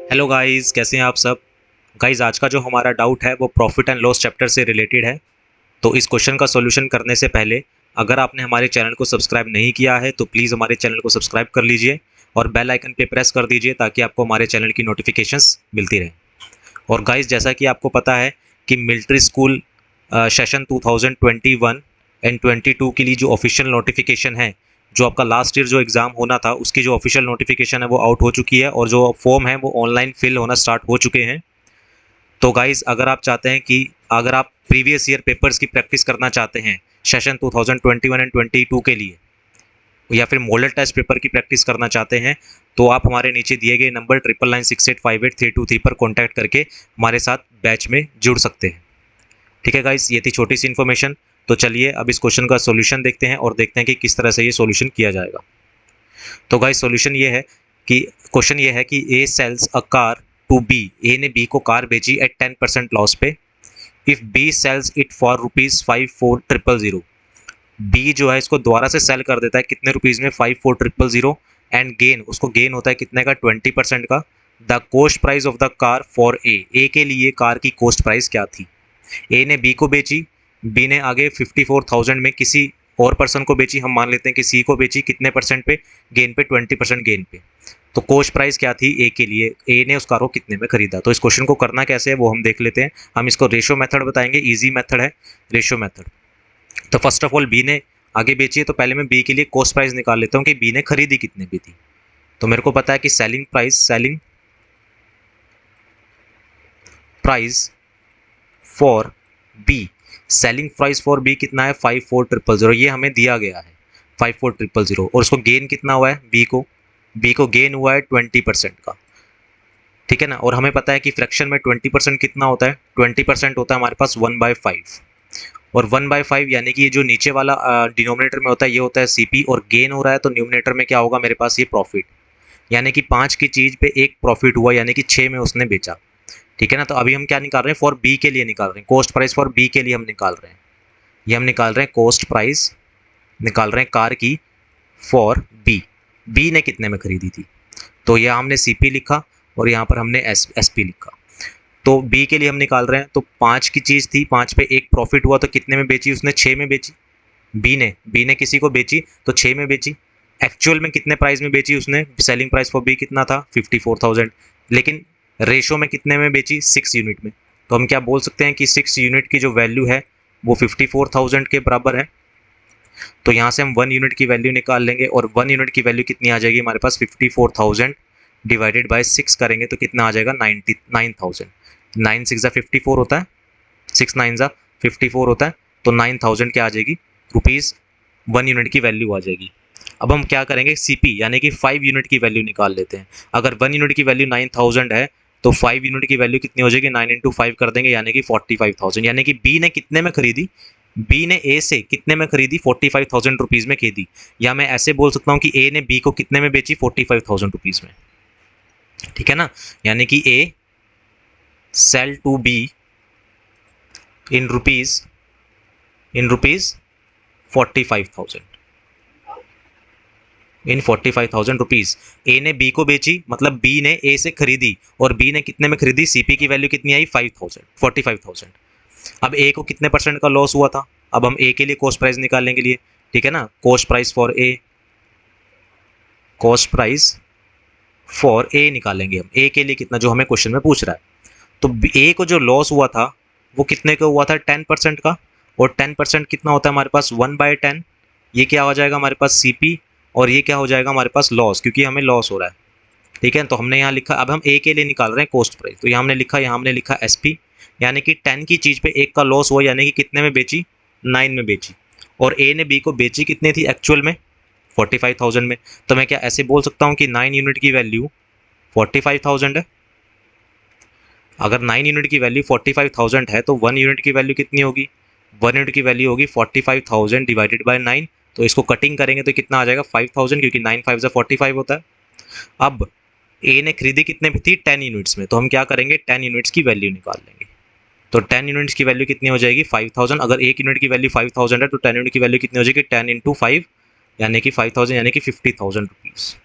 Hello guys, कैसे हैं आप सब। गाइस, आज का जो हमारा डाउट है वो प्रॉफिट एंड लॉस चैप्टर से रिलेटेड है। तो इस क्वेश्चन का सॉल्यूशन करने से पहले अगर आपने हमारे चैनल को सब्सक्राइब नहीं किया है तो प्लीज़ हमारे चैनल को सब्सक्राइब कर लीजिए और बेल आइकन पे प्रेस कर दीजिए ताकि आपको हमारे चैनल की नोटिफिकेशंस मिलती रहे। और गाइस, जैसा कि आपको पता है कि मिलिट्री स्कूल सेशन 2021 एंड 22 के लिए जो ऑफिशियल नोटिफिकेशन है, जो आपका लास्ट ईयर जो एग्ज़ाम होना था उसकी जो ऑफिशियल नोटिफिकेशन है वो आउट हो चुकी है और जो फॉर्म है वो ऑनलाइन फिल होना स्टार्ट हो चुके हैं। तो गाइस, अगर आप चाहते हैं कि अगर आप प्रीवियस ईयर पेपर्स की प्रैक्टिस करना चाहते हैं सेशन 2021 एंड 22 के लिए, या फिर मॉडल टेस्ट पेपर की प्रैक्टिस करना चाहते हैं, तो आप हमारे नीचे दिए गए नंबर 9996858323 पर कॉन्टैक्ट करके हमारे साथ बैच में जुड़ सकते हैं। ठीक है गाइस, ये थी छोटी सी इन्फॉर्मेशन। तो चलिए अब इस क्वेश्चन का सॉल्यूशन देखते हैं और देखते हैं कि किस तरह से ये सॉल्यूशन किया जाएगा। तो गाइस, सॉल्यूशन ये है कि क्वेश्चन ये है कि A sells a car to B. A ने बी को कार बेची एट 10% लॉस पे। If B sells it for ₹54,000। B जो है इसको दोबारा से सेल कर देता है कितने रुपीज़ में, 54,000। एंड गेन, उसको गेन होता है कितने का, 20% का। The cost price of the car for a के लिए कार की कॉस्ट प्राइस क्या थी। ए ने बी को बेची, बी ने आगे 54,000 में किसी और पर्सन को बेची, हम मान लेते हैं कि सी को बेची, कितने परसेंट पे, गेन पे, 20% गेन पे। तो कॉस्ट प्राइस क्या थी ए के लिए, ए ने उस कार को कितने में खरीदा। तो इस क्वेश्चन को करना कैसे है वो हम देख लेते हैं। हम इसको रेशो मेथड बताएंगे, इजी मेथड है रेशो मेथड। तो फर्स्ट ऑफ ऑल बी ने आगे बेची है, तो पहले मैं बी के लिए कॉस्ट प्राइस निकाल लेता हूँ कि बी ने खरीदी कितने में थी। तो मेरे को पता है कि selling price for B, selling price for B कितना है, 54,000, ये हमें दिया गया है 54,000। और उसको गेन कितना हुआ है, बी को गेन हुआ है 20% का। ठीक है ना। और हमें पता है कि फ्रैक्शन में 20% कितना होता है, 20% होता है हमारे पास 1/5। और 1/5 यानी कि ये जो नीचे वाला डिनोमिनेटर में होता है ये होता है सीपी, और गेन हो रहा है तो न्यूमिनेटर में क्या होगा मेरे पास, ये प्रॉफिट। यानी कि 5 की चीज़ पे एक प्रॉफिट हुआ, यानी कि 6 में उसने बेचा। ठीक है ना। तो अभी हम क्या निकाल रहे हैं, फॉर बी के लिए निकाल रहे हैं, कॉस्ट प्राइस फॉर बी के लिए हम निकाल रहे हैं। ये हम निकाल रहे हैं कॉस्ट प्राइस, निकाल रहे हैं कार की फॉर बी। बी ने कितने में खरीदी थी, तो यह हमने सीपी लिखा और यहाँ पर हमने एसपी लिखा। तो बी के लिए हम निकाल रहे हैं, तो 5 की चीज़ थी, 5 पे एक प्रॉफिट हुआ, तो कितने में बेची उसने, 6 में बेची। बी ने किसी को बेची तो 6 में बेची। एक्चुअल में कितने प्राइस में बेची उसने, सेलिंग प्राइस फॉर बी कितना था, 54,000। लेकिन रेशो में कितने में बेची, 6 यूनिट में। तो हम क्या बोल सकते हैं कि 6 यूनिट की जो वैल्यू है वो 54,000 के बराबर है। तो यहाँ से हम 1 यूनिट की वैल्यू निकाल लेंगे, और 1 यूनिट की वैल्यू कितनी आ जाएगी हमारे पास, 54,000 डिवाइडेड बाय 6 करेंगे तो कितना आ जाएगा, 99,000। 9 6 ज़ा 54 होता है, 6 9 ज़ा 54 होता है। तो 9,000 क्या आ जाएगी, रुपीज़ 1 यूनिट की वैल्यू आ जाएगी। अब हम क्या करेंगे, सीपी यानी कि 5 यूनिट की वैल्यू निकाल लेते हैं। अगर 1 यूनिट की वैल्यू 9,000 है तो 5 यूनिट की वैल्यू कितनी हो जाएगी, 9 इंटू 5 कर देंगे यानी कि 45,000। यानी कि बी ने कितने में खरीदी, बी ने ए से कितने में खरीदी, 45,000 रुपीज़ में खरीदी। या मैं ऐसे बोल सकता हूँ कि ए ने बी को कितने में बेची, 45,000 रुपीज़ में। ठीक है ना। यानी कि A sell to B in rupees 45,000, in 45,000 rupees. A ने बी को बेची, मतलब बी ने ए से खरीदी, और बी ने कितने में खरीदी, सीपी की वैल्यू कितनी आई, 45,000। अब ए को कितने परसेंट का लॉस हुआ था, अब हम ए के लिए कॉस्ट प्राइस निकालने के लिए, ठीक है ना, कॉस्ट प्राइस फॉर ए निकालेंगे हम। ए के लिए कितना, जो हमें क्वेश्चन में पूछ रहा है। तो ए को जो लॉस हुआ था वो कितने का हुआ था, 10% का। और 10% कितना होता है हमारे पास, 1/10। ये क्या हो जाएगा हमारे पास, सीपी। और ये क्या हो जाएगा हमारे पास, लॉस, क्योंकि हमें लॉस हो रहा है। ठीक है। तो हमने यहाँ लिखा, अब हम ए के लिए निकाल रहे हैं कॉस्ट प्राइस, तो यहाँ हमने लिखा, यहाँ हमने लिखा एसपी। यानी कि 10 की चीज़ पे एक का लॉस हुआ, यानी कि कितने में बेची, 9 में बेची। और ए ने बी को बेची कितनी थी एक्चुअल में, 45,000 में। तो मैं क्या ऐसे बोल सकता हूँ कि 9 यूनिट की वैल्यू 45,000 है। अगर 9 यूनिट की वैल्यू 45,000 है तो 1 यूनिट की वैल्यू कितनी होगी, 1 यूनिट की वैल्यू होगी 45,000 डिवाइडेड बाय 9। तो इसको कटिंग करेंगे तो कितना आ जाएगा, 5,000, क्योंकि 9 5 45 होता है। अब ए ने खरीदी कितने में थी, 10 यूनिट्स में। तो हम क्या करेंगे, 10 यूनिट्स की वैल्यू निकाल लेंगे। तो 10 यूनिट्स की वैल्यू कितनी हो जाएगी, 5,000। अगर एक यूनिट की वैल्यू 5,000 है तो 10 यूनिट की वैल्यू कितनी हो जाएगी, 10 इंटू 5 यानी कि 5,000, यानी कि 50,000 रुपीज़।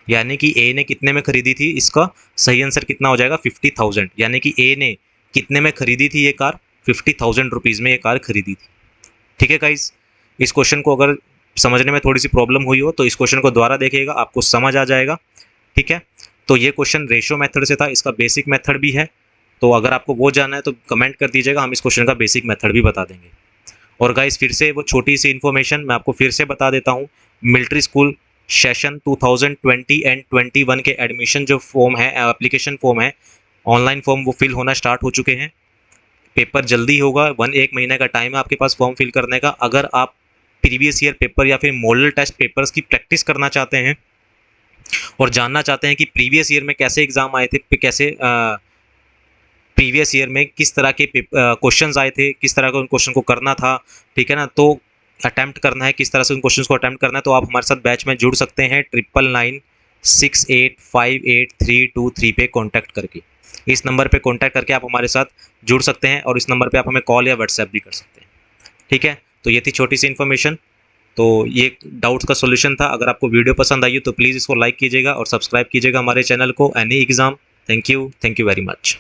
यानी कि ए ने कितने में खरीदी थी, इसका सही आंसर कितना हो जाएगा 50,000। यानी कि ए ने कितने में खरीदी थी ये कार, 50,000 रुपीज़ में ये कार खरीदी थी। ठीक है गाइस, इस क्वेश्चन को अगर समझने में थोड़ी सी प्रॉब्लम हुई हो तो इस क्वेश्चन को दोबारा देखिएगा, आपको समझ आ जाएगा। ठीक है, तो ये क्वेश्चन रेशियो मेथड से था, इसका बेसिक मेथड भी है। तो अगर आपको वो जानना है तो कमेंट कर दीजिएगा, हम इस क्वेश्चन का बेसिक मेथड भी बता देंगे। और गाइस फिर से वो छोटी सी इन्फॉर्मेशन मैं आपको फिर से बता देता हूँ, मिलिट्री स्कूल सेशन 2020 एंड 21 के एडमिशन जो फॉर्म है, एप्लीकेशन फॉर्म है, ऑनलाइन फॉर्म वो फिल होना स्टार्ट हो चुके हैं। पेपर जल्दी होगा, 1 महीने का टाइम है आपके पास फॉर्म फिल करने का। अगर आप प्रीवियस ईयर पेपर या फिर मॉडल टेस्ट पेपर्स की प्रैक्टिस करना चाहते हैं और जानना चाहते हैं कि प्रीवियस ईयर में कैसे एग्जाम आए थे, कैसे प्रीवियस ईयर में किस तरह के क्वेश्चंस आए थे, किस तरह का उन क्वेश्चन को करना था, ठीक है ना, तो अटैम्प्ट करना है, किस तरह से उन क्वेश्चंस को अटैम्प्ट करना है, तो आप हमारे साथ बैच में जुड़ सकते हैं 9996858323 पे कॉन्टैक्ट करके। इस नंबर पे कॉन्टैक्ट करके आप हमारे साथ जुड़ सकते हैं और इस नंबर पे आप हमें कॉल या व्हाट्सएप भी कर सकते हैं। ठीक है, तो ये थी छोटी सी इन्फॉर्मेशन। तो ये डाउट्स का सॉल्यूशन था। अगर आपको वीडियो पसंद आई हो तो प्लीज़ इसको लाइक कीजिएगा और सब्सक्राइब कीजिएगा हमारे चैनल को, any exam. Thank you very much.